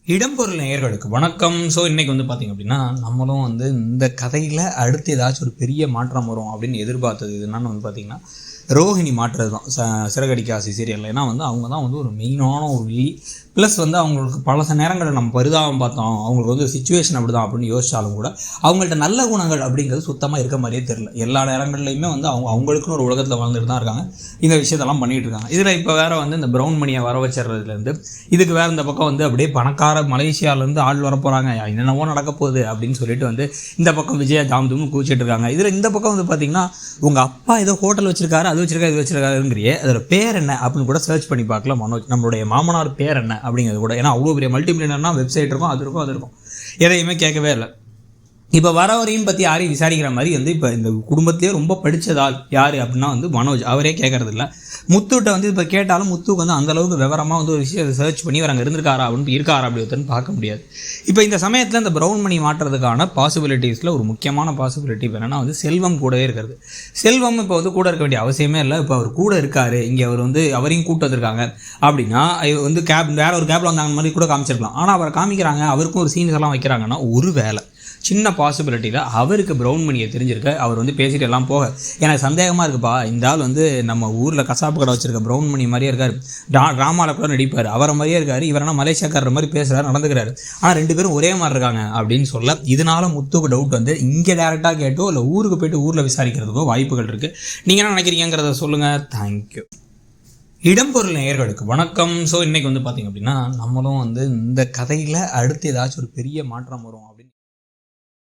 இடம்பொருள் நேயர்களுக்கு வணக்கம். ஸோ இன்றைக்கி வந்து பார்த்திங்க அப்படின்னா நம்மளும் வந்து இந்த கதையில் அடுத்து ஏதாச்சும் ஒரு பெரிய மாற்றம் வரும் அப்படின்னு எதிர்பார்த்தது என்னன்னு வந்து பார்த்திங்கன்னா ரோஹிணி மாற்றுறது தான் சிறகடிக்க ஆசை சீரியலில். ஏன்னா வந்து அவங்க தான் வந்து ஒரு மெயினான ஒரு வில்லி. ப்ளஸ் வந்து அவங்களுக்கு பல நேரங்களில் நம்ம பரிதாபம் பார்த்தோம், அவங்களுக்கு வந்து சுச்சுவேஷன் அப்படி தான் அப்படின்னு யோசிச்சாலும் கூட அவங்கள்ட்ட நல்ல குணங்கள் அப்படிங்கிறது சுத்தமாக இருக்க மாதிரியே தெரில. எல்லா நேரங்கள்லையுமே வந்து அவங்களுக்குன்னு ஒரு உலகத்தில் வாழ்ந்துட்டு தான் இருக்காங்க, இந்த விஷயத்தெல்லாம் பண்ணிகிட்டு இருக்காங்க. இதில் இப்போ வேறு வந்து இந்த ப்ரௌன் மணியை வர வச்சுறதுலேருந்து இதுக்கு வேறு இந்த பக்கம் வந்து அப்படியே பணக்கார மலேசியாவிலேருந்து ஆள் வர போகிறாங்க, என்னென்னவோ நடக்க போகுது அப்படின்னு சொல்லிட்டு வந்து இந்த பக்கம் விஜயா ஜாம்தும் கூச்சிட்டு இருக்காங்க. இதில் இந்த பக்கம் வந்து பார்த்திங்கன்னா உங்கள் அப்பா ஏதோ ஹோட்டல் வச்சிருக்காரு, அது வச்சிருக்காரு, இது வச்சிருக்காருங்கிறியே, அதோட பேர் என்ன அப்படின்னு கூட சர்ச் பண்ணி பார்க்கலாம் மனோஜ். நம்மளுடைய மாமனார் பேர் என்ன அப்படிங்கிறது கூட, ஏன்னா அவ்வளோ பெரிய மல்டிமில்லியனர்னா வெப்சைட் இருக்கும், அது இருக்கும், எதையுமே கேட்கவே இல்லை. இப்போ வரவரையும் பற்றி யாரையும் விசாரிக்கிற மாதிரி வந்து இப்போ இந்த குடும்பத்திலே ரொம்ப படித்ததால் யார் அப்படின்னா வந்து மனோஜ். அவரே கேட்கறது இல்லை. முத்துகிட்ட வந்து இப்போ கேட்டாலும் முத்துக்கு வந்து அந்தளவுக்கு விவரமாக வந்து ஒரு விஷயத்தை சர்ச் பண்ணி அவர் அங்கே இருந்திருக்காரா அப்படின்னு இருக்காரா அப்படி ஒருத்தன்னு பார்க்க முடியாது. இப்போ இந்த சமயத்தில் இந்த ப்ரௌன் மணி மாற்றுறதுக்கான பாசிபிலிட்டிஸில் ஒரு முக்கியமான பாசிபிலிட்டி என்னென்னா வந்து செல்வம் கூடவே இருக்கிறது. செல்வம் இப்போ வந்து கூட இருக்க வேண்டிய அவசியமே இல்லை. இப்போ அவர் கூட இருக்கார், இங்கே அவர் வந்து அவரையும் கூட்டு வந்திருக்காங்க அப்படின்னா வந்து வேற ஒரு கேபில் வந்தாங்க மாதிரி கூட காமிச்சிருக்கலாம். ஆனால் அவரை காமிக்கிறாங்க, அவருக்கும் ஒரு சீன்ஸ் எல்லாம் வைக்கிறாங்கன்னா ஒரு வேலை சின்ன பாசிபிலிட்டியில் அவருக்கு ப்ரௌன் மணியை தெரிஞ்சிருக்க அவர் வந்து பேசிட்டு எல்லாம் போக எனக்கு சந்தேகமாக இருக்குப்பா, இந்த ஆள் வந்து நம்ம ஊரில் கசாப்பு கடை வச்சிருக்க ப்ரௌன் மணி மாதிரியே இருக்கார், ட்ராமாவில் கூட நடிப்பார், அவரை மாதிரியே இருக்கார், இவரெல்லாம் மலேசியாக்காரர் மாதிரி பேசுகிறார், நடந்துக்கிறாரு, ஆனால் ரெண்டு பேரும் ஒரே மாதிரி இருக்காங்க அப்படின்னு சொல்ல இதனால முத்துக்கு டவுட் வந்து இங்கே டேரெக்டாக கேட்டோ இல்லை ஊருக்கு போய்ட்டு ஊரில் விசாரிக்கிறதுக்கோ வாய்ப்புகள் இருக்குது. நீங்கள் என்ன நினைக்கிறீங்கிறத சொல்லுங்கள். தேங்க்யூ. இடம்பொருள் நேயர்களுக்கு வணக்கம். ஸோ இன்றைக்கி வந்து பார்த்திங்க அப்படின்னா நம்மளும் வந்து இந்த கதையில் அடுத்து ஏதாச்சும் ஒரு பெரிய மாற்றம் வரும்